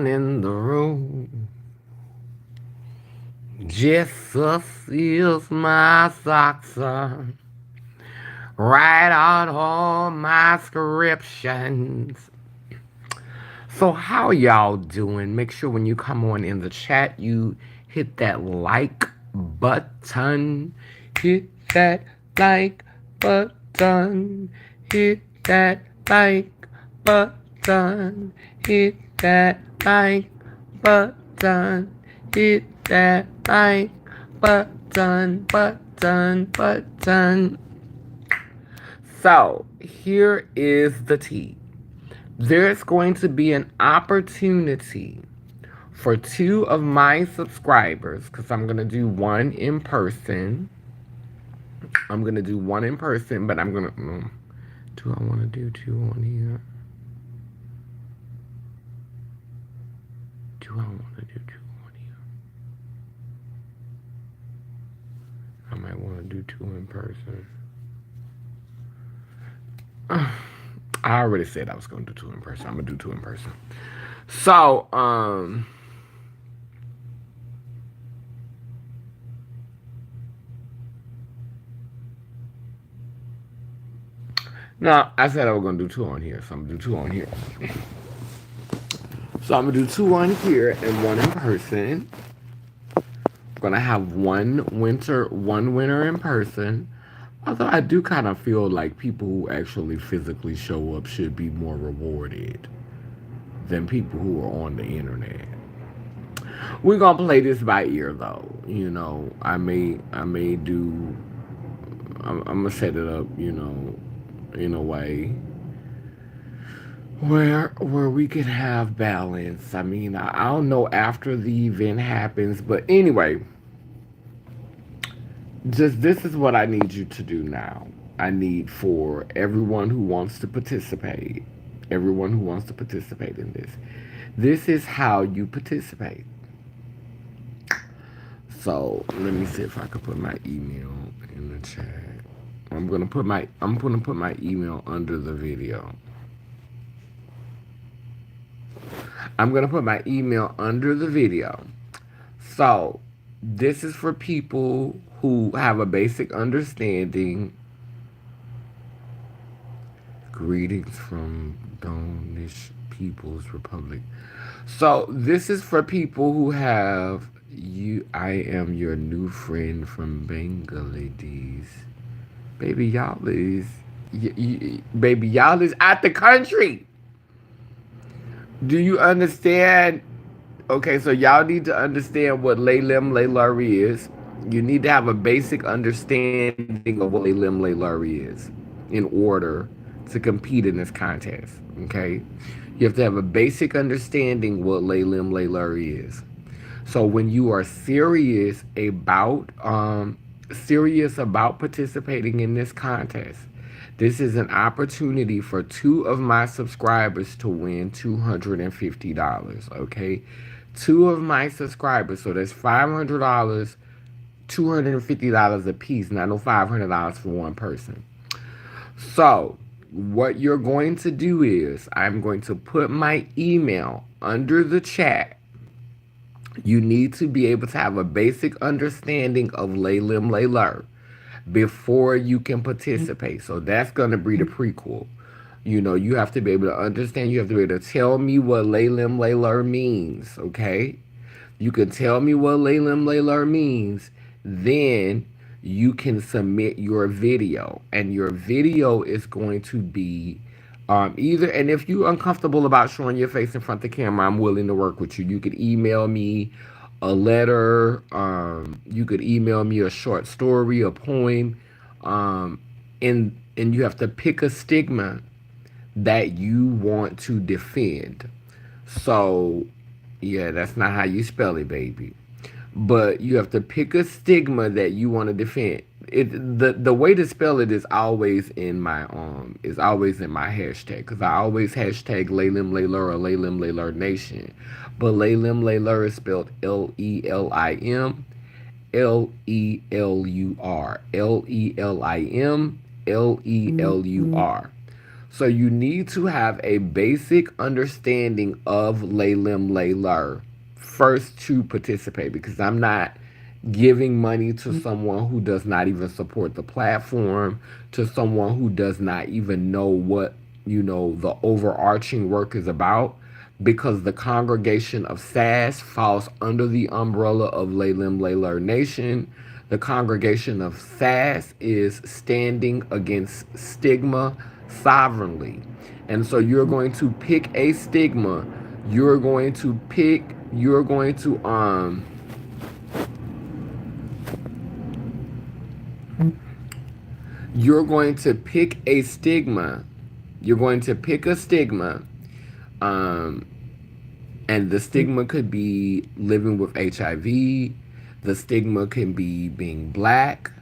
in the room. Jesus seals my socks on. Write out all my scriptions. So how y'all doing? Make sure when you come on in the chat, you hit that like button. Hit that like button. Hit that like button. Hit that like button. Hit that like button. So here is the tea. There's going to be an opportunity for two of my subscribers because I'm going to do one in person. I'm going to do one in person, but I'm going to. Do I want to do two on here? Do I want to do two on here? I might want to do two in person. I already said I was going to do two in person. I'm going to do two in person. So, no, I said I was going to do two on here, so I'm going to do two on here. So I'm gonna do two on here and one in person. I'm gonna have one winner in person. Although I do kind of feel like people who actually physically show up should be more rewarded than people who are on the internet. We're gonna play this by ear though. I may do. I'm gonna set it up. In a way where we could have balance. I mean, I don't know after the event happens, but anyway, just this is what I need you to do now. I need for everyone who wants to participate in this. This is how you participate. So let me see if I can put my email in the chat. I'm gonna put my email under the video. I'm going to put my email under the video. So, this is for people who have a basic understanding. Greetings from Donish People's Republic. So, this is for people who have I am your new friend from Bangladesh. Baby, y'all is out the country. Do you understand? Okay, so y'all need to understand what Laylim Laylar is. You need to have a basic understanding of what Laylim Laylar is in order to compete in this contest. Okay? You have to have a basic understanding what Laylim Laylar is. So when you are serious about participating in this contest, this is an opportunity for two of my subscribers to win $250. Okay, two of my subscribers, so that's $500, $250 a piece. Not no $500 for one person. So what you're going to do is I'm going to put my email under the chat. You need to be able to have a basic understanding of Laylim Layler before you can participate. So that's going to be the prequel. You have to be able to understand. You have to be able to tell me what Laylim Layler means, okay? You can tell me what Laylim Layler means. Then you can submit your video. And your video is going to be either, and if you're uncomfortable about showing your face in front of the camera, I'm willing to work with you. You could email me a letter. You could email me a short story, a poem, and you have to pick a stigma that you want to defend. So, yeah, that's not how you spell it, baby. But you have to pick a stigma that you want to defend. The way to spell it is always in my hashtag because I always hashtag Laylim Layler or Laylim Layler Nation, but Laylim Layler is spelled Lelimlelur. So you need to have a basic understanding of Laylim Layler first to participate, because I'm not giving money to someone who does not even support the platform, to someone who does not even know what, the overarching work is about, because the congregation of SAS falls under the umbrella of Laylim Layler Nation. The congregation of SAS is standing against stigma sovereignly. And so you're going to pick a stigma. You're going to pick a stigma. You're going to pick a stigma. Um, and the stigma could be living with HIV. The stigma can be being black.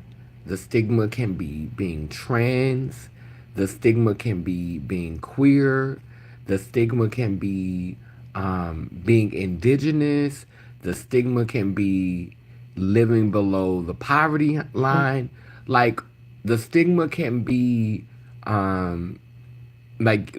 The stigma can be being trans. The stigma can be being queer. The stigma can be being indigenous. The stigma can be living below the poverty line. Like, the stigma can be um, like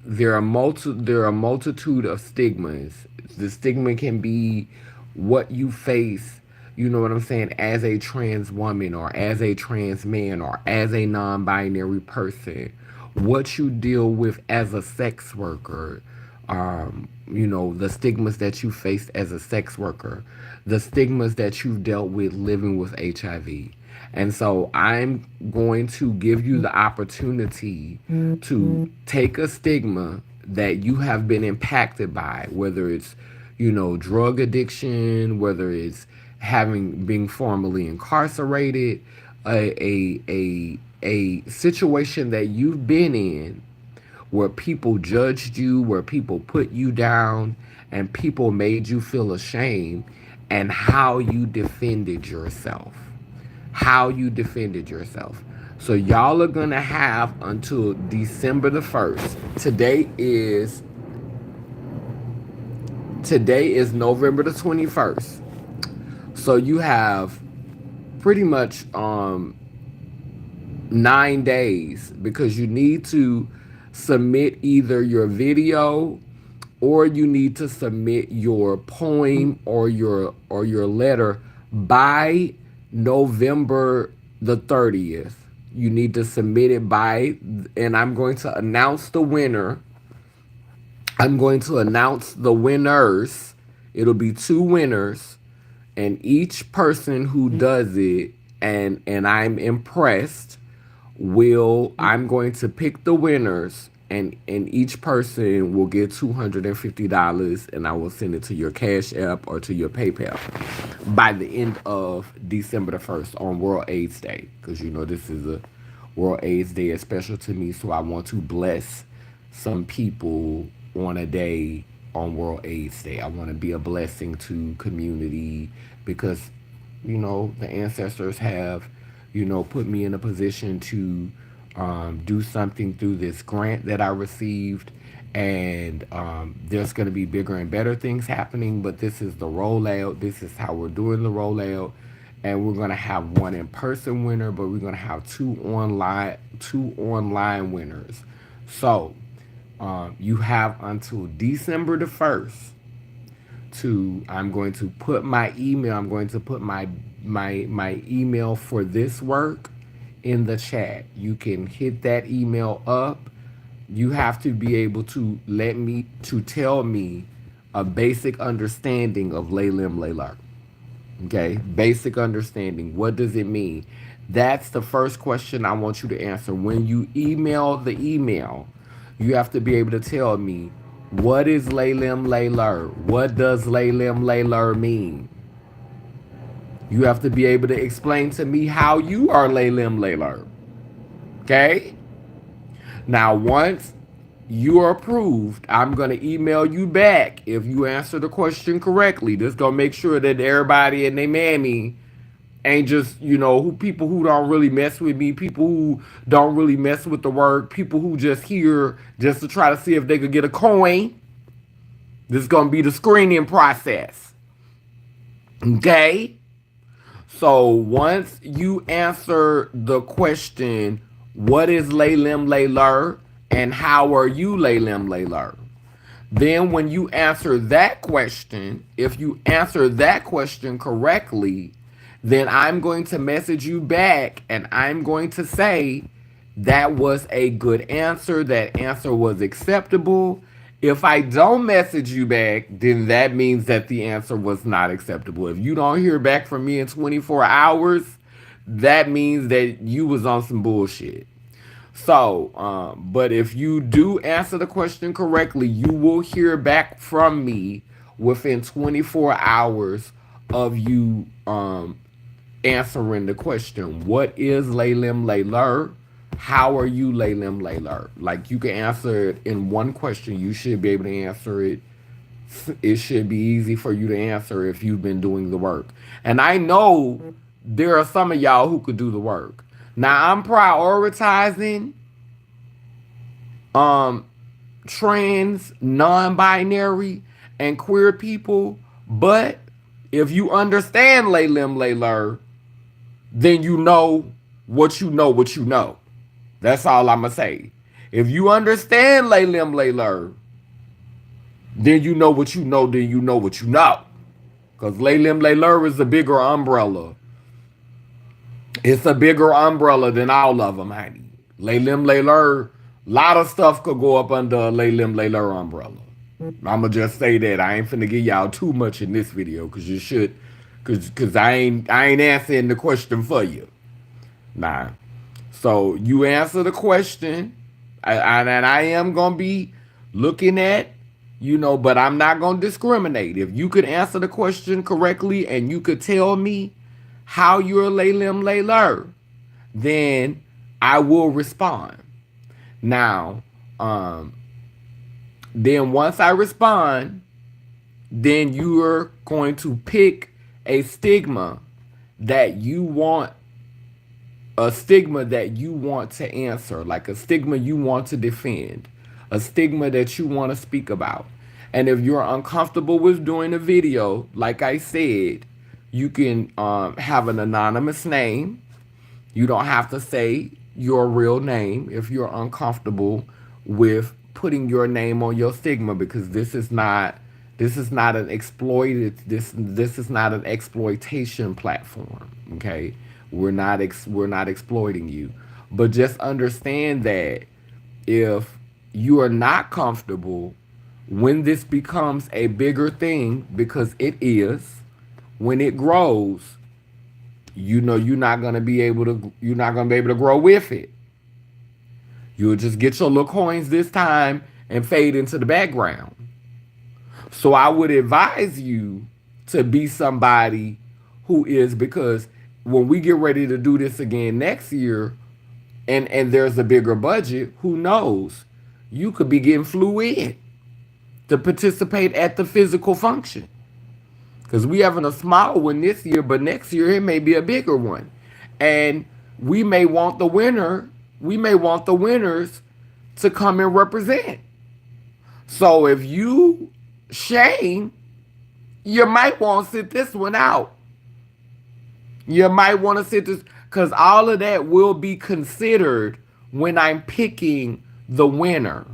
there are a multitude of stigmas. The stigma can be what you face, you know what I'm saying, as a trans woman or as a trans man or as a non-binary person, what you deal with as a sex worker, the stigmas that you faced as a sex worker, the stigmas that you've dealt with living with HIV. And so I'm going to give you the opportunity to take a stigma that you have been impacted by, whether it's, drug addiction, whether it's having being formerly incarcerated, a situation that you've been in where people judged you, where people put you down, and people made you feel ashamed, and how you defended yourself. How you defended yourself. So y'all are gonna have until December the 1st. Today is November the 21st. So you have pretty much 9 days, because you need to submit either your video, or you need to submit your poem or your letter by November the 30th. You need to submit it by, and I'm going to announce the winner. I'm going to announce the winners. It'll be 2 winners, and each person who does it, and I'm impressed, I'm going to pick the winners, and each person will get $250, and I will send it to your Cash App or to your PayPal by the end of December the 1st on World AIDS Day, because this is a World AIDS Day is special to me, so I want to bless some people on a day on World AIDS Day. I want to be a blessing to community, because the ancestors have put me in a position to do something through this grant that I received. And there's going to be bigger and better things happening, but this is the rollout. This is how we're doing the rollout. And we're going to have one in-person winner, but we're going to have two online winners. So you have until December the 1st I'm going to put my email, I'm going to put my email for this work in the chat. You can hit that email up. You have to be able to tell me a basic understanding of Laylim Laylar. Okay, basic understanding. What does it mean? That's the first question I want you to answer. When you email the email, you have to be able to tell me, what is Laylim Laylar? What does Laylim Laylar mean? You have to be able to explain to me how you are Laylim Laylar. Okay? Now, once you are approved, I'm going to email you back if you answer the question correctly. This going to make sure that everybody and their mammy ain't just, people who don't really mess with me, people who don't really mess with the work, people who just here just to try to see if they could get a coin. This is going to be the screening process. Okay? So once you answer the question, what is Laylim Laylar? And how are you, Laylim Layler? Then when you answer that question, if you answer that question correctly, then I'm going to message you back and I'm going to say that was a good answer. That answer was acceptable. If I don't message you back, then that means that the answer was not acceptable. If you don't hear back from me in 24 hours, that means that you was on some bullshit. So, but if you do answer the question correctly, you will hear back from me within 24 hours of you answering the question. What is Laylim Layler? How are you, Laylim Layler? Like, you can answer it in one question. You should be able to answer it. It should be easy for you to answer if you've been doing the work. And I know there are some of y'all who could do the work. Now I'm prioritizing um trans, non-binary, and queer people, but if you understand Laylim Layler, then you know what you know what you know. That's all I'ma say. If you understand Laylim Layler, then you know what you know, then you know what you know. Because Laylim Layler is a bigger umbrella. It's a bigger umbrella than all of them, honey. Laylim Layler, a lot of stuff could go up under a Laylim Layler umbrella. I'ma just say that. I ain't finna give y'all too much in this video, cause you should, cause I ain't answering the question for you. Nah. So you answer the question, and I am gonna be looking at, but I'm not gonna discriminate. If you could answer the question correctly and you could tell me how you're Laylim Layler, then I will respond. Now, then once I respond, then you're going to pick a stigma that you want, to answer, like a stigma you want to defend, a stigma that you want to speak about. And if you're uncomfortable with doing a video, like I said, you can have an anonymous name. You don't have to say your real name if you're uncomfortable with putting your name on your stigma, because this is not an exploitation platform. Okay, we're not exploiting you, but just understand that if you are not comfortable, when this becomes a bigger thing, because it is, when it grows, you're not gonna be able to grow with it. You'll just get your little coins this time and fade into the background. So I would advise you to be somebody who is, because when we get ready to do this again next year, and there's a bigger budget, who knows? You could be getting flew in to participate at the physical function. Because we having a small one this year, but next year it may be a bigger one. And we may want the winners to come and represent. So if you, Shane, you might want to sit this one out. You might want to sit this, because all of that will be considered when I'm picking the winner.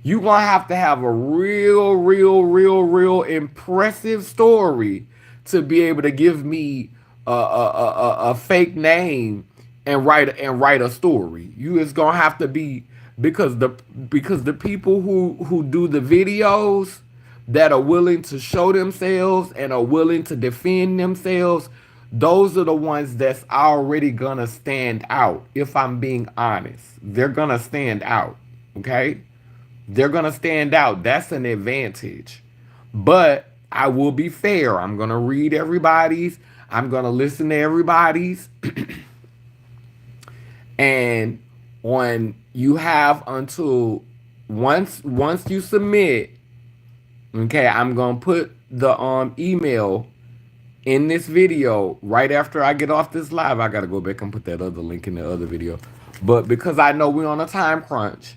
You're going to have a real impressive story to be able to give me a fake name and write a story. You is going to have to be, because the people who do the videos that are willing to show themselves and are willing to defend themselves, those are the ones that's already going to stand out. If I'm being honest, they're going to stand out. Okay? They're going to stand out. That's an advantage. But I will be fair. I'm going to read everybody's. I'm going to listen to everybody's. And you have until once you submit, okay, I'm going to put the email in this video right after I get off this live. I got to go back and put that other link in the other video. But because I know we're on a time crunch,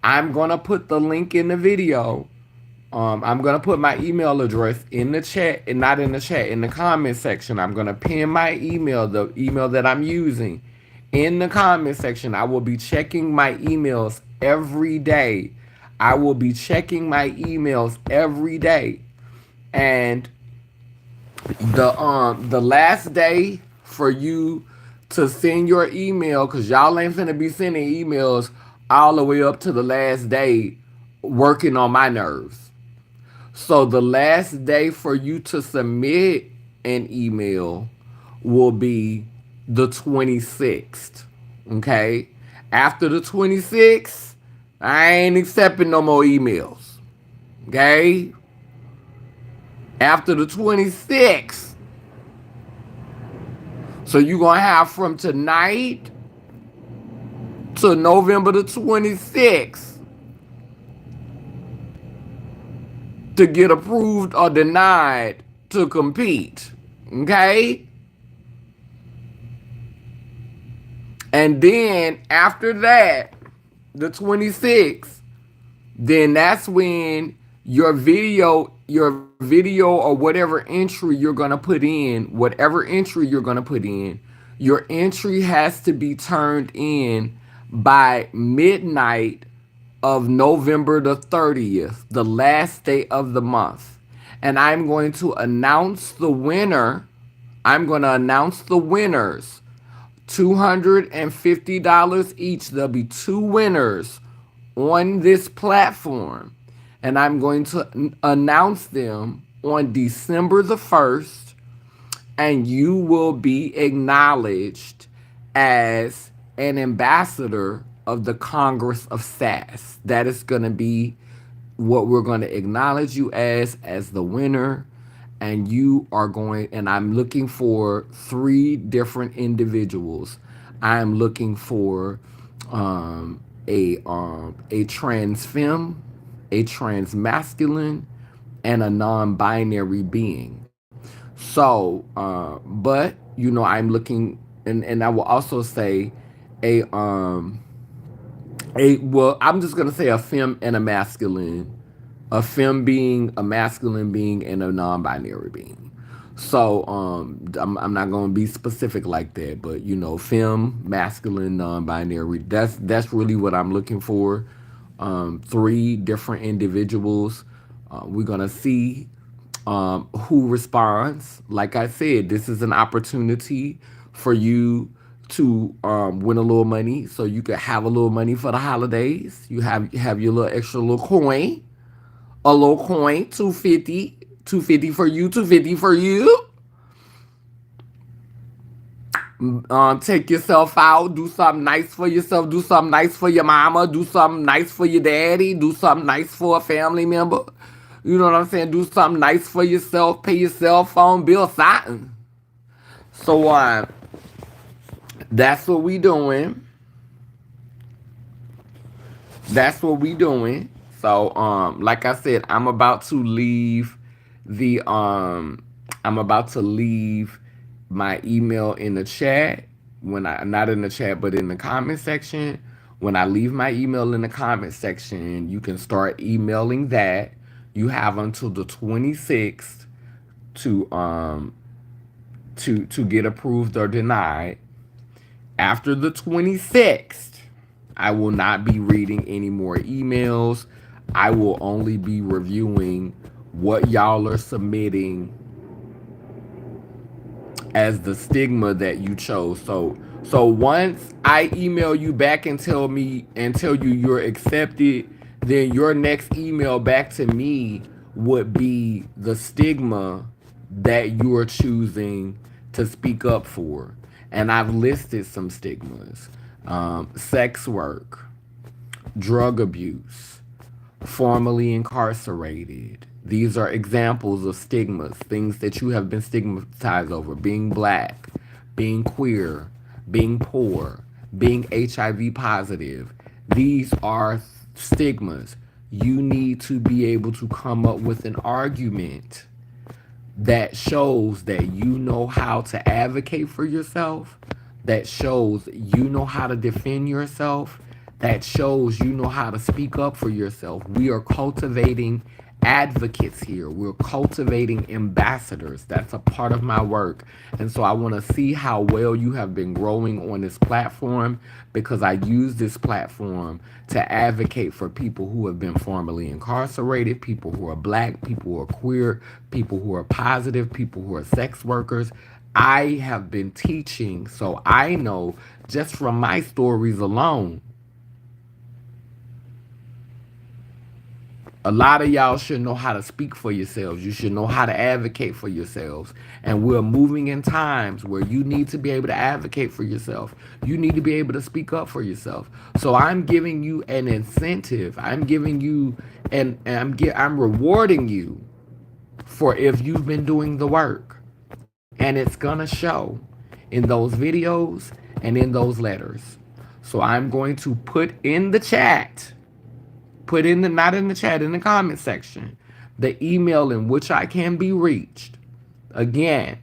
I'm going to put the link in the video. I'm going to put my email address in the chat, and not in the chat, in the comment section. I'm going to pin my email, the email that I'm using, in the comment section. I will be checking my emails every day. I will be checking my emails every day. And the last day for you to send your email, because y'all ain't finna be sending emails all the way up to the last day working on my nerves. So the last day for you to submit an email will be the 26th. Okay? After the 26th, I ain't accepting no more emails. Okay? After the 26th. So you going to have from tonight to November the 26th to get approved or denied to compete. Okay? And then after that, the 26th, then that's when your video or whatever entry you're going to put in, your entry has to be turned in by midnight of November the 30th, the last day of the month. And I'm going to announce the winner. I'm going to announce the winners. $250 each. There'll be two winners on this platform. And I'm going to announce them on December the 1st. And you will be acknowledged as an ambassador of the Congress of SAS. That is going to be what we're going to acknowledge you as the winner. And you are going, and I'm looking for 3 different individuals. I'm looking for a trans femme, a trans masculine, and a non-binary being. So, but I'm looking, and I will also say well, I'm just gonna say a femme and a masculine, a femme being, a masculine being, and a non-binary being. So, I'm not gonna be specific like that, but femme, masculine, non-binary. That's really what I'm looking for. 3 different individuals. We're gonna see who responds. Like I said, this is an opportunity for you to win a little money, so you can have a little money for the holidays. You have your little extra little coin, a little coin, 250, 250 for you, 250 for you. Take yourself out, do something nice for yourself, do something nice for your mama, do something nice for your daddy, do something nice for a family member. You know what I'm saying? Do something nice for yourself, pay your cell phone bill, something. So that's what we doing. That's what we doing. So like I said, I'm about to leave my email in the chat, when I not in the chat but in the comment section. When I leave my email in the comment section, you can start emailing that. You have until the 26th to get approved or denied. After the 26th, I will not be reading any more emails. I will only be reviewing what y'all are submitting as the stigma that you chose. So once I email you back and tell you you're accepted, then your next email back to me would be the stigma that you're choosing to speak up for. And I've listed some stigmas: sex work, drug abuse, formerly incarcerated. These are examples of stigmas, things that you have been stigmatized over: being black, being queer, being poor, being HIV positive. These are stigmas. You need to be able to come up with an argument that shows that you know how to advocate for yourself, that shows you know how to defend yourself, that shows you know how to speak up for yourself. We are cultivating advocates here. We're cultivating ambassadors. That's a part of my work. And so I want to see how well you have been growing on this platform, because I use this platform to advocate for people who have been formerly incarcerated, people who are black, people who are queer, people who are positive, people who are sex workers. I have been teaching, so I know just from my stories alone, a lot of y'all should know how to speak for yourselves. You should know how to advocate for yourselves. And we're moving in times where you need to be able to advocate for yourself. You need to be able to speak up for yourself. So I'm giving you an incentive. I'm giving you I'm rewarding you for if you've been doing the work. And it's going to show in those videos and in those letters. So I'm going to put in the chat, put in the, not in the chat, in the comment section, the email in which I can be reached. Again,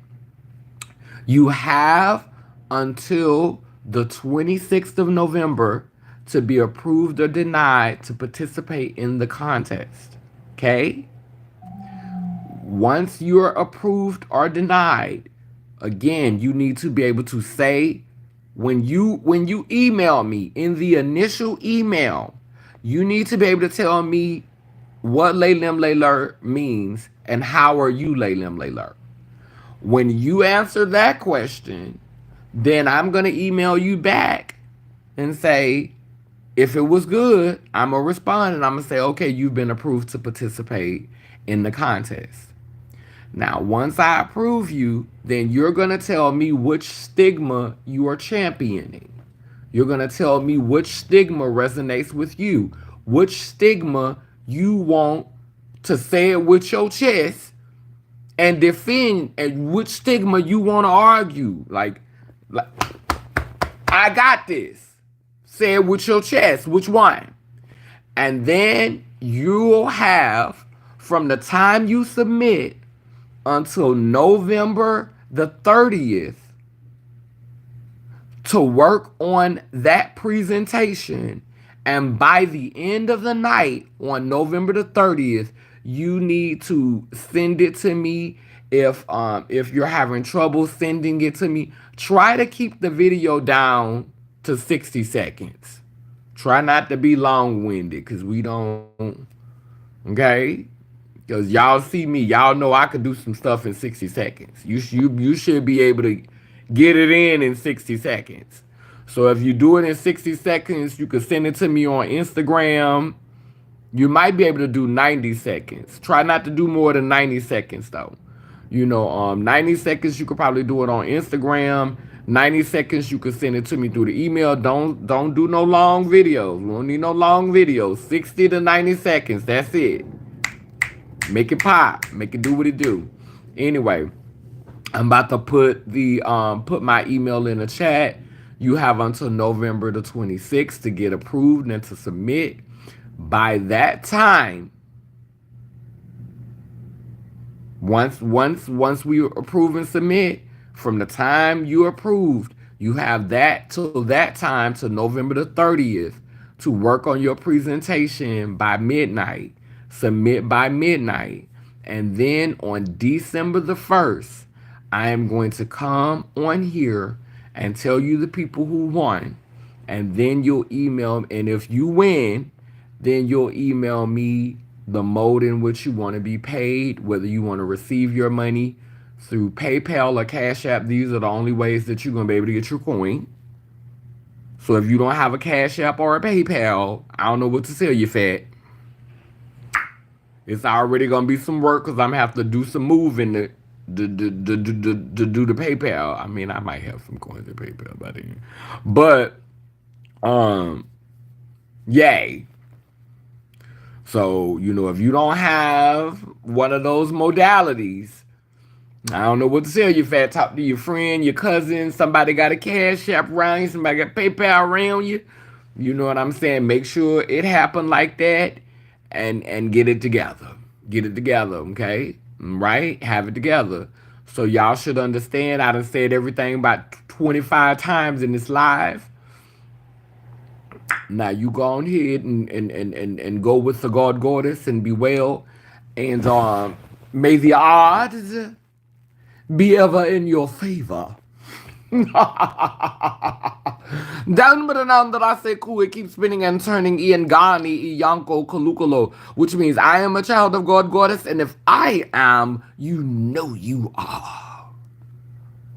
you have until the 26th of November to be approved or denied to participate in the contest. Okay? Once you're approved or denied, again, you need to be able to say, when you email me, in the initial email, you need to be able to tell me what Laylim Layler means and how are you Laylim Layler. When you answer that question, then I'm going to email you back and say, if it was good, I'm going to respond and I'm going to say, okay, you've been approved to participate in the contest. Now, once I approve you, then you're going to tell me which stigma you are championing. You're going to tell me which stigma resonates with you, which stigma you want to say it with your chest and defend, and which stigma you want to argue. Like, I got this. Say it with your chest. Which one? And then you'll have, from the time you submit until November the 30th, to work on that presentation. And by the end of the night on November the 30th, you need to send it to me. If you're having trouble sending it to me, try to keep the video down to 60 seconds. Try not to be long-winded, because we don't, okay? Because y'all see me, y'all know I could do some stuff in 60 seconds. You should be able to get it in 60 seconds. So if you do it in 60 seconds, you can send it to me on Instagram. You might be able to do 90 seconds. Try not to do more than 90 seconds though. 90 seconds you could probably do it on Instagram. 90 seconds you could send it to me through the email. Don't do no long videos. We don't need no long videos. 60 to 90 seconds. That's it. Make it pop. Make it do what it do. Anyway, I'm about to put my email in the chat. You have until November the 26th to get approved and to submit. By that time, once we approve and submit, from the time you approved, you have that till that time, to November the 30th, to work on your presentation by midnight. Submit by midnight. And then on December the 1st, I am going to come on here and tell you the people who won. And then you'll email, and if you win, then you'll email me the mode in which you want to be paid, whether you want to receive your money through PayPal or Cash App. These are the only ways that you're going to be able to get your coin. So if you don't have a Cash App or a PayPal, I don't know what to tell you, fat. It's already going to be some work, because I'm going to have to do some moving to do the PayPal. I mean, I might have some coins in PayPal by then. But, yay. So, if you don't have one of those modalities, I don't know what to tell you, fat. Talk to your friend, your cousin, somebody got a Cash App around you, somebody got PayPal around you. You know what I'm saying? Make sure it happened like that, and get it together. Get it together, okay? Right? Have it together. So y'all should understand, I done said everything about 25 times in this live. Now you go on ahead and go with the God Goddess and be well. And may the odds be ever in your favor. Down but down that I say cool, it keeps spinning and turning Ian Gani, Iyanko Kalukalo, which means I am a child of God, goddess, and if I am, you know you are.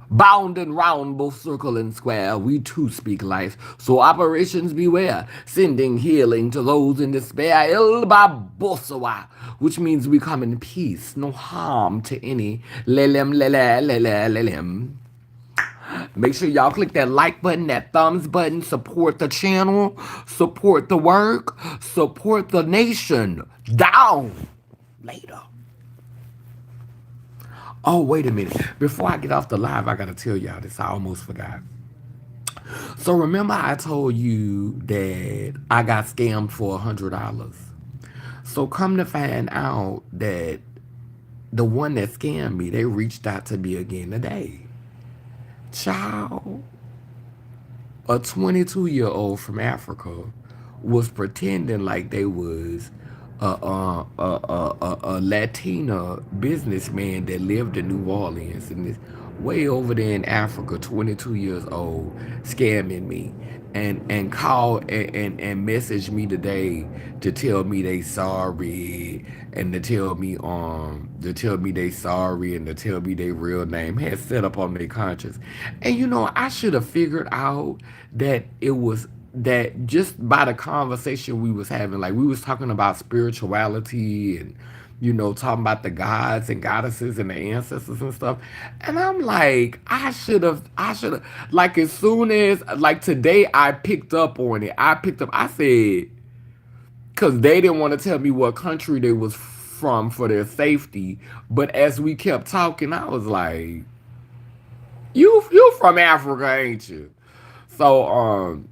Bound and round, both circle and square, we too speak life. So operations beware, sending healing to those in despair. Il Babosawa, which means we come in peace, no harm to any. Lelem, lele, lele, lelem. Make sure y'all click that like button, that thumbs button, support the channel, support the work, support the nation. Down. Later. Oh, wait a minute. Before I get off the live, I gotta tell y'all this. I almost forgot. So remember I told you that I got scammed for $100. So come to find out that the one that scammed me, they reached out to me again today. Child, a 22-year-old from Africa was pretending like they was a Latina businessman that lived in New Orleans and is way over there in Africa, 22 years old, scamming me and called and messaged me today to tell me they sorry and to tell me they sorry and to tell me their real name had set up on their conscience. And you know, I should have figured out that it was that just by the conversation we was having, like we was talking about spirituality and talking about the gods and goddesses and the ancestors and stuff. And I'm like, I should have, like, as soon as, like, today I picked up on it. I said, because they didn't want to tell me what country they was from for their safety. But as we kept talking, I was like, you from Africa, ain't you? So,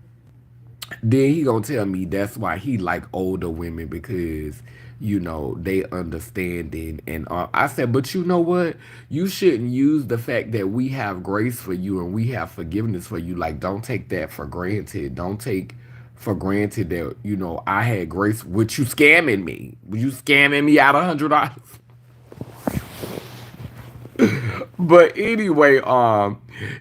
then he gonna tell me that's why he like older women because they understanding and I said, but you know what, you shouldn't use the fact that we have grace for you and we have forgiveness for you, like, don't take that for granted. Don't take for granted that I had grace with you scamming me. Was you scamming me out $100? But anyway,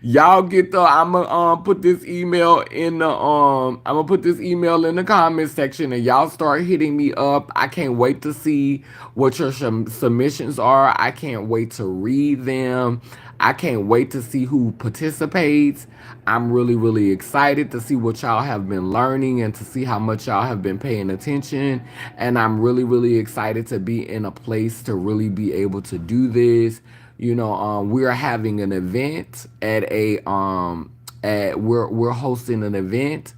y'all get the. I'ma put this email in the. I'm gonna put this email in the comment section, and y'all start hitting me up. I can't wait to see what your submissions are. I can't wait to read them. I can't wait to see who participates. I'm really, really excited to see what y'all have been learning and to see how much y'all have been paying attention. And I'm really, really excited to be in a place to really be able to do this. We're having an event at we're hosting an event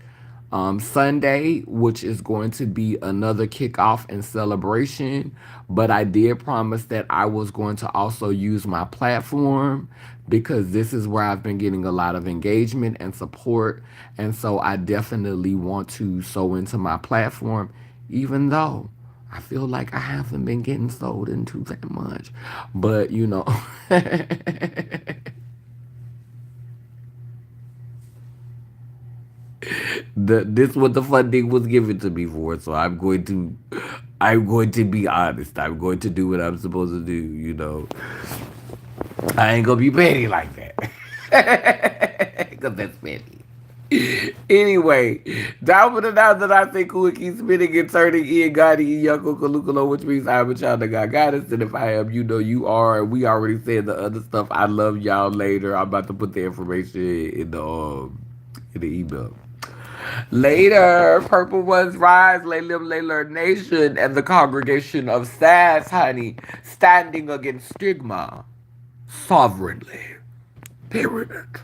Sunday, which is going to be another kickoff and celebration. But I did promise that I was going to also use my platform because this is where I've been getting a lot of engagement and support. And so I definitely want to sow into my platform, even though I feel like I haven't been getting sold into that much. But, this what the funding was given to me for, so I'm going to be honest. I'm going to do what I'm supposed to do. I ain't gonna be petty like that. Because that's petty. Anyway, down for the now that I think who keeps spinning and turning in Gotti Yako Kalukalo, which means I'm a child of God Goddess, and if I am, you are. And we already said the other stuff. I love y'all later. I'm about to put the information in the email. Later, Purple Ones Rise, Laylim Layler Nation, and the congregation of Sass, honey, standing against stigma sovereignly. Period.